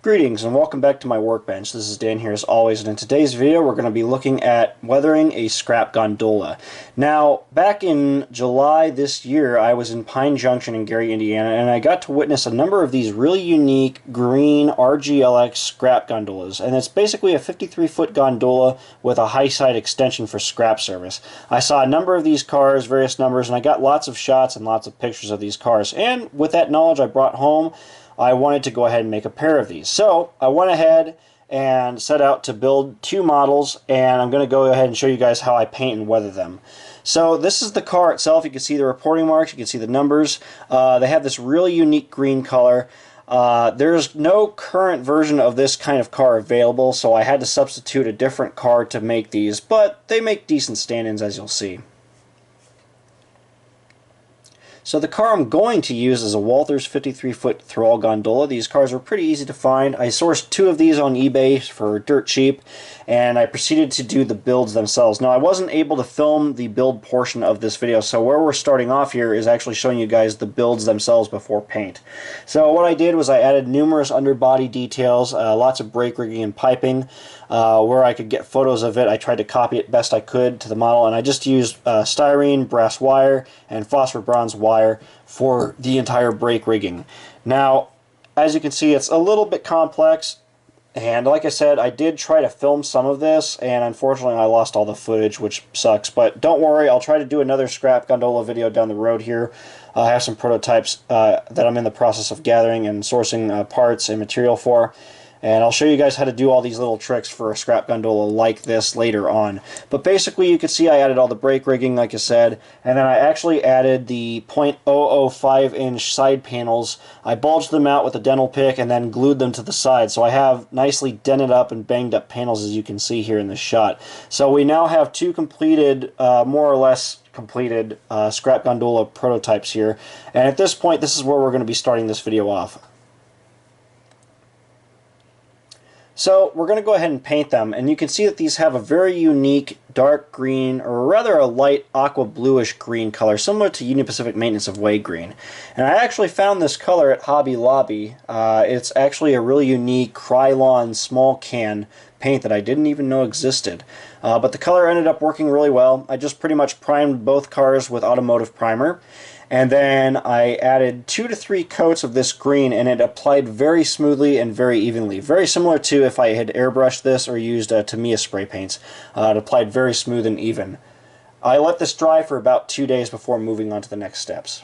Greetings and welcome back to my workbench. This is Dan here as always, and in today's video we're going to be looking at weathering a scrap gondola. Now, back in July this year I was in Pine Junction in Gary, Indiana, and I got to witness a number of these really unique green RGLX scrap gondolas. And it's basically a 53-foot gondola with a high side extension for scrap service. I saw a number of these cars, various numbers, and I got lots of shots and lots of pictures of these cars. And with that knowledge I brought home, I wanted to go ahead and make a pair of these. So I went ahead and set out to build two models, and I'm going to go ahead and show you guys how I paint and weather them. So this is the car itself. You can see the reporting marks, you can see the numbers. They have this really unique green color. There's no current version of this kind of car available, so I had to substitute a different car to make these, but they make decent stand-ins, as you'll see. So the car I'm going to use is a Walthers 53-foot thrall gondola. These cars were pretty easy to find. I sourced two of these on eBay for dirt cheap, and I proceeded to do the builds themselves. Now, I wasn't able to film the build portion of this video, so where we're starting off here is actually showing you guys the builds themselves before paint. So what I did was I added numerous underbody details, lots of brake rigging and piping. Where I could get photos of it, I tried to copy it best I could to the model, and I just used styrene, brass wire, and phosphor bronze wire for the entire brake rigging. Now, as you can see, it's a little bit complex, and like I said, I did try to film some of this, and unfortunately I lost all the footage, which sucks, but don't worry, I'll try to do another scrap gondola video down the road here. I have some prototypes that I'm in the process of gathering and sourcing parts and material for. And I'll show you guys how to do all these little tricks for a scrap gondola like this later on. But basically, you can see I added all the brake rigging, like I said, and then I actually added the .005-inch side panels. I bulged them out with a dental pick and then glued them to the side. So I have nicely dented up and banged up panels, as you can see here in this shot. So we now have two completed, more or less completed scrap gondola prototypes here. And at this point, this is where we're going to be starting this video off. So we're going to go ahead and paint them, and you can see that these have a very unique dark green, or rather a light aqua bluish green color, similar to Union Pacific Maintenance of Way green. And I actually found this color at Hobby Lobby. It's actually a really unique Krylon small can paint that I didn't even know existed. But the color ended up working really well. I just pretty much primed both cars with automotive primer. And then I added 2 to 3 coats of this green, and it applied very smoothly and very evenly. Very similar to if I had airbrushed this or used Tamiya spray paints. It applied very smooth and even. I let this dry for about 2 days before moving on to the next steps.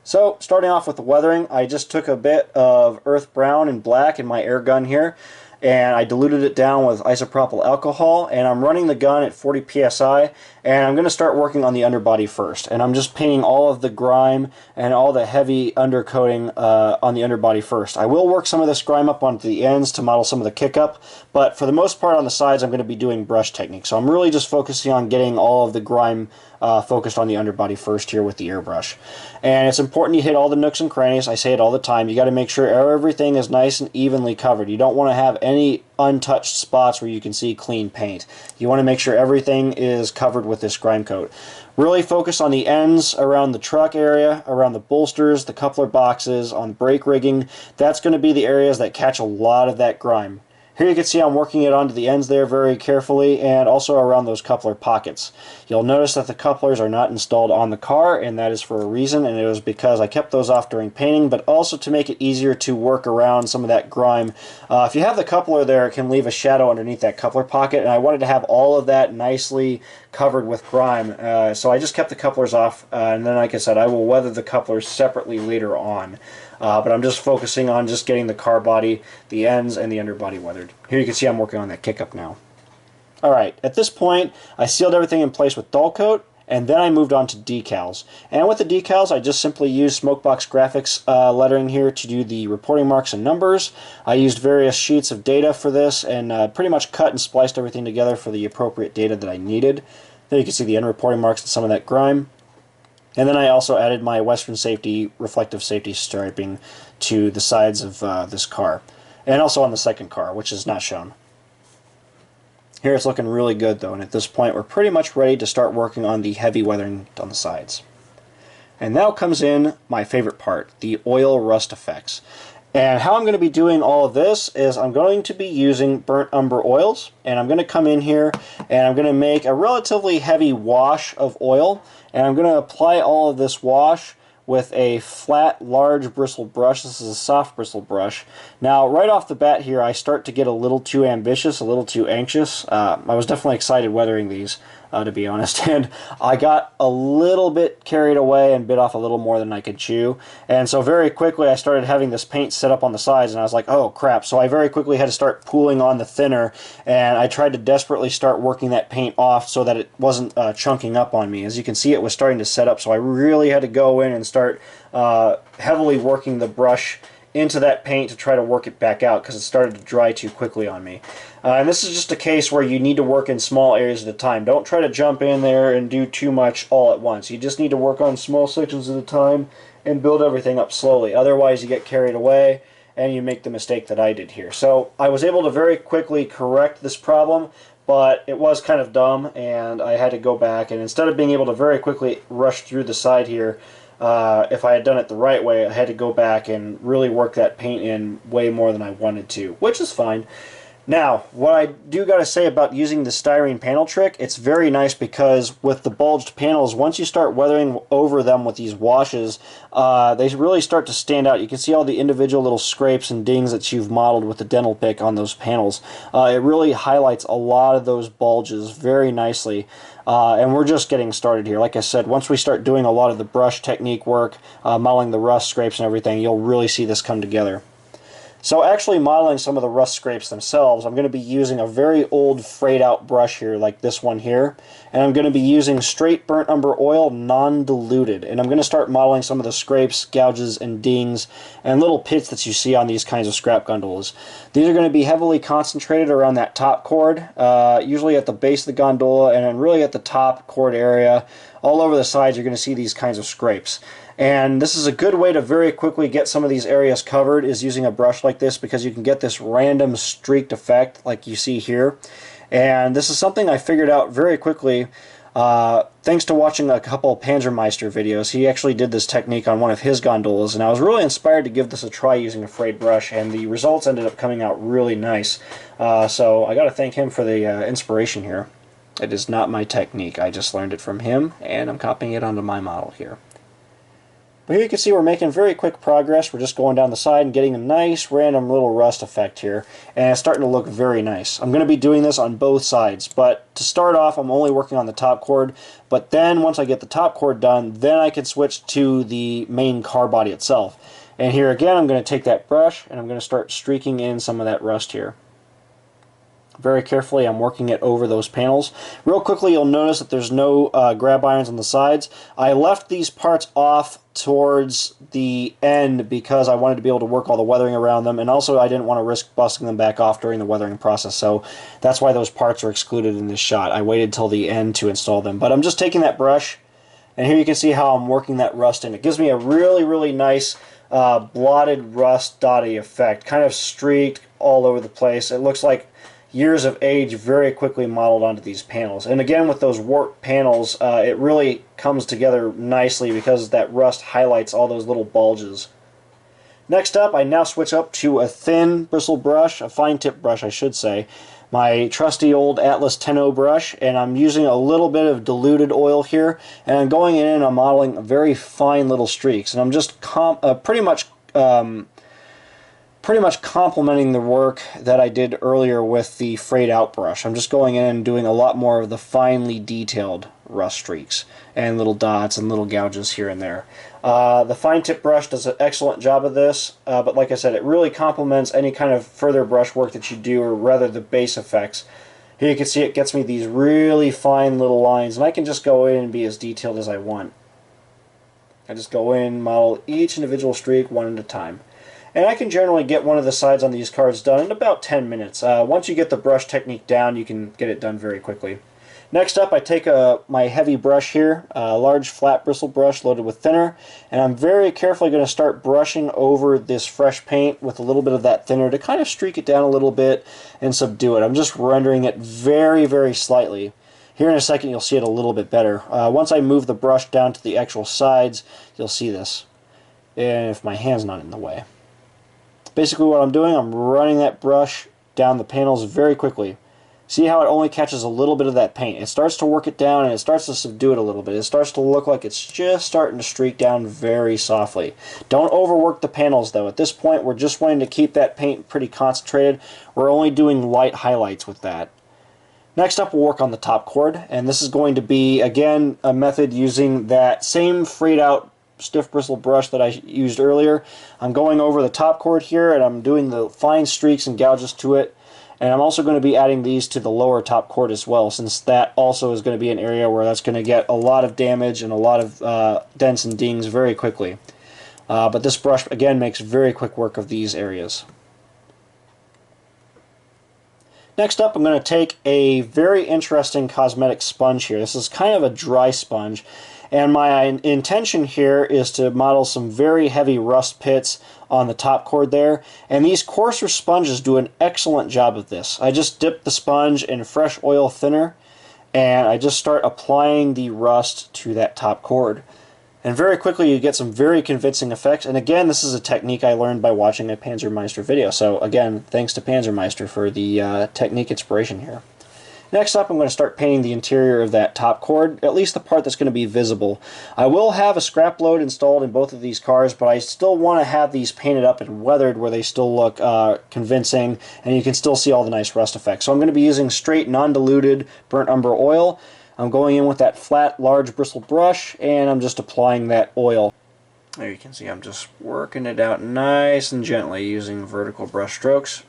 So, starting off with the weathering, I just took a bit of earth brown and black in my air gun here, and I diluted it down with isopropyl alcohol, and I'm running the gun at 40 psi, and I'm going to start working on the underbody first. And I'm just painting all of the grime and all the heavy undercoating on the underbody first. I will work some of this grime up onto the ends to model some of the kick-up, but for the most part on the sides I'm going to be doing brush technique. So I'm really just focusing on getting all of the grime focused on the underbody first here with the airbrush. And it's important you hit all the nooks and crannies. I say it all the time. You got to make sure everything is nice and evenly covered. You don't want to have any untouched spots where you can see clean paint. You want to make sure everything is covered with this grime coat. Really focus on the ends around the truck area, around the bolsters, the coupler boxes, on brake rigging. That's going to be the areas that catch a lot of that grime. Here you can see I'm working it onto the ends there very carefully, and also around those coupler pockets. You'll notice that the couplers are not installed on the car, and that is for a reason, and it was because I kept those off during painting, but also to make it easier to work around some of that grime. If you have the coupler there, it can leave a shadow underneath that coupler pocket, and I wanted to have all of that nicely covered with grime, so I just kept the couplers off, and then like I said, I will weather the couplers separately later on. But I'm just focusing on just getting the car body, the ends, and the underbody weathered. Here you can see I'm working on that kick-up now. Alright, at this point, I sealed everything in place with dull coat, and then I moved on to decals. And with the decals, I just simply used Smokebox Graphics lettering here to do the reporting marks and numbers. I used various sheets of data for this, and pretty much cut and spliced everything together for the appropriate data that I needed. There you can see the end reporting marks and some of that grime. And then I also added my Western Safety reflective safety striping to the sides of this car. And also on the second car, which is not shown. Here it's looking really good though, and at this point we're pretty much ready to start working on the heavy weathering on the sides. And now comes in my favorite part, the oil rust effects. And how I'm going to be doing all of this is I'm going to be using burnt umber oils, and I'm going to come in here and I'm going to make a relatively heavy wash of oil, and I'm going to apply all of this wash with a flat, large bristle brush. This is a soft bristle brush. Now, right off the bat here, I start to get a little too ambitious, a little too anxious. I was definitely excited weathering these, to be honest, and I got a little bit carried away and bit off a little more than I could chew. And so very quickly, I started having this paint set up on the sides, and I was like, oh crap. So I very quickly had to start pooling on the thinner, and I tried to desperately start working that paint off so that it wasn't chunking up on me. As you can see, it was starting to set up, so I really had to go in and start heavily working the brush into that paint to try to work it back out because it started to dry too quickly on me. And this is just a case where you need to work in small areas at a time. Don't try to jump in there and do too much all at once. You just need to work on small sections at a time and build everything up slowly. Otherwise you get carried away and you make the mistake that I did here. So I was able to very quickly correct this problem, but it was kind of dumb and I had to go back, and instead of being able to very quickly rush through the side here, if I had done it the right way, I had to go back and really work that paint in way more than I wanted to, which is fine. Now, what I do got to say about using the styrene panel trick, it's very nice because with the bulged panels, once you start weathering over them with these washes, they really start to stand out. You can see all the individual little scrapes and dings that you've modeled with the dental pick on those panels. It really highlights a lot of those bulges very nicely. And we're just getting started here. Like I said, once we start doing a lot of the brush technique work, modeling the rust scrapes and everything, you'll really see this come together. So actually modeling some of the rust scrapes themselves, I'm going to be using a very old frayed out brush here, like this one here, and I'm going to be using straight burnt umber oil, non-diluted, and I'm going to start modeling some of the scrapes, gouges, and dings, and little pits that you see on these kinds of scrap gondolas. These are going to be heavily concentrated around that top chord, usually at the base of the gondola, and then really at the top chord area. All over the sides you're going to see these kinds of scrapes. And this is a good way to very quickly get some of these areas covered, is using a brush like this, because you can get this random streaked effect like you see here. And this is something I figured out very quickly thanks to watching a couple Panzermeister videos. He actually did this technique on one of his gondolas, and I was really inspired to give this a try using a frayed brush, and the results ended up coming out really nice. So I got to thank him for the inspiration here. It is not my technique. I just learned it from him, and I'm copying it onto my model here. But here you can see we're making very quick progress. We're just going down the side and getting a nice random little rust effect here, and it's starting to look very nice. I'm going to be doing this on both sides, but to start off I'm only working on the top chord, but then once I get the top chord done, then I can switch to the main car body itself. And here again I'm going to take that brush and I'm going to start streaking in some of that rust here. Very carefully I'm working it over those panels. Real quickly you'll notice that there's no grab irons on the sides. I left these parts off towards the end because I wanted to be able to work all the weathering around them, and also I didn't want to risk busting them back off during the weathering process, so that's why those parts are excluded in this shot. I waited till the end to install them. But I'm just taking that brush, and here you can see how I'm working that rust in. It gives me a really nice blotted rust dotty effect, kind of streaked all over the place. It looks like years of age very quickly modeled onto these panels. And again, with those warped panels, it really comes together nicely because that rust highlights all those little bulges. Next up, I now switch up to a thin bristle brush, a fine tip brush I should say, my trusty old Atlas 10-0 brush, and I'm using a little bit of diluted oil here, and I'm going in and I'm modeling very fine little streaks, and I'm just pretty much complementing the work that I did earlier with the frayed out brush. I'm just going in and doing a lot more of the finely detailed rust streaks and little dots and little gouges here and there. The fine tip brush does an excellent job of this, but like I said, it really complements any kind of further brush work that you do, or rather the base effects. Here you can see it gets me these really fine little lines, and I can just go in and be as detailed as I want. I just go in, model each individual streak one at a time. And I can generally get one of the sides on these cards done in about 10 minutes. Once you get the brush technique down, you can get it done very quickly. Next up, I take my heavy brush here, a large flat bristle brush loaded with thinner, and I'm very carefully going to start brushing over this fresh paint with a little bit of that thinner to kind of streak it down a little bit and subdue it. I'm just rendering it very slightly. Here Here in a second you'll see it a little bit better. Once I move the brush down to the actual sides, you'll see this. And if my hand's not in the way. Basically what I'm doing, I'm running that brush down the panels very quickly. See how it only catches a little bit of that paint. It starts to work it down and it starts to subdue it a little bit. It starts to look like it's just starting to streak down very softly. Don't overwork the panels though. At this point we're just wanting to keep that paint pretty concentrated. We're only doing light highlights with that. Next up we'll work on the top chord, and this is going to be again a method using that same frayed out stiff bristle brush that I used earlier. I'm going over the top chord here and I'm doing the fine streaks and gouges to it. And I'm also going to be adding these to the lower top chord as well, since that also is going to be an area where that's going to get a lot of damage and a lot of dents and dings very quickly. But this brush, again, makes very quick work of these areas. Next up, I'm going to take a very interesting cosmetic sponge here. This is kind of a dry sponge. And my intention here is to model some very heavy rust pits on the top chord there. And these coarser sponges do an excellent job of this. I just dip the sponge in fresh oil thinner and I just start applying the rust to that top chord. And very quickly you get some very convincing effects. And again, this is a technique I learned by watching a Panzermeister video. So again, thanks to Panzermeister for the technique inspiration here. Next up, I'm going to start painting the interior of that top chord, at least the part that's going to be visible. I will have a scrap load installed in both of these cars, but I still want to have these painted up and weathered where they still look convincing, and you can still see all the nice rust effects. So I'm going to be using straight, non-diluted burnt umber oil. I'm going in with that flat, large bristle brush, and I'm just applying that oil. There you can see I'm just working it out nice and gently using vertical brush strokes.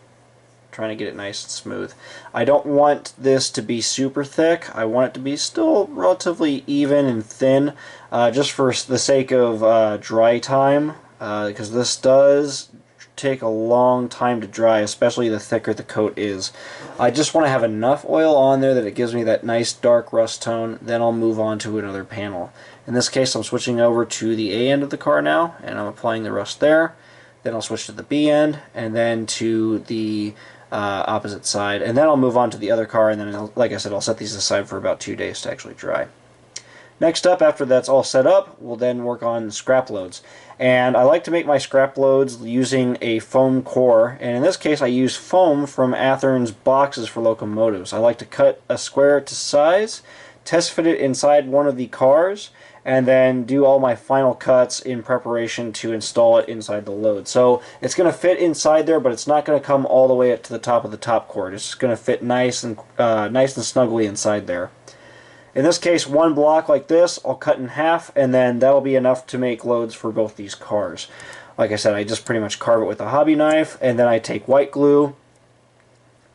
Trying to get it nice and smooth. I don't want this to be super thick. I want it to be still relatively even and thin, just for the sake of dry time, because this does take a long time to dry, especially the thicker the coat is. I just want to have enough oil on there that it gives me that nice dark rust tone, then I'll move on to another panel. In this case I'm switching over to the A end of the car now, and I'm applying the rust there. Then I'll switch to the B end, and then to the opposite side, and then I'll move on to the other car, and then, like I said, I'll set these aside for about 2 days to actually dry. Next up, after that's all set up, we'll then work on scrap loads. And I like to make my scrap loads using a foam core, and in this case I use foam from Athearn's boxes for locomotives. I like to cut a square to size, test fit it inside one of the cars, and then do all my final cuts in preparation to install it inside the load. So it's going to fit inside there, but it's not going to come all the way up to the top of the top chord. It's just going to fit nice and snugly inside there. In this case, one block like this I'll cut in half, and then that'll be enough to make loads for both these cars. Like I said, I just pretty much carve it with a hobby knife, and then I take white glue,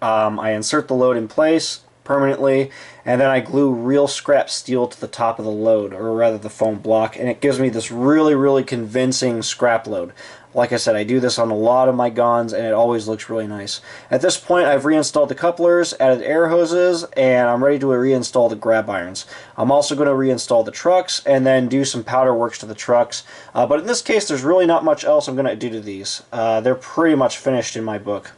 I insert the load in place permanently, and then I glue real scrap steel to the top of the load, or rather the foam block, and it gives me this really convincing scrap load. Like I said, I do this on a lot of my Gons, and it always looks really nice. At this point, I've reinstalled the couplers, added air hoses, and I'm ready to reinstall the grab irons. I'm also going to reinstall the trucks, and then do some powder works to the trucks. But in this case, there's really not much else I'm going to do to these. They're pretty much finished in my book.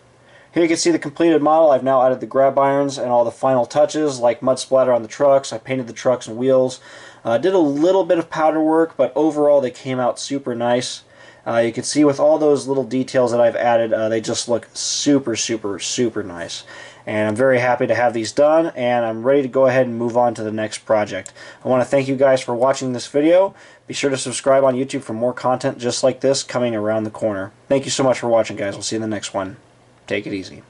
Here you can see the completed model. I've now added the grab irons and all the final touches, like mud splatter on the trucks. I painted the trucks and wheels. Did a little bit of powder work, but overall they came out super nice. You can see with all those little details that I've added, they just look super nice. And I'm very happy to have these done, and I'm ready to go ahead and move on to the next project. I want to thank you guys for watching this video. Be sure to subscribe on YouTube for more content just like this coming around the corner. Thank you so much for watching, guys. We'll see you in the next one. Take it easy.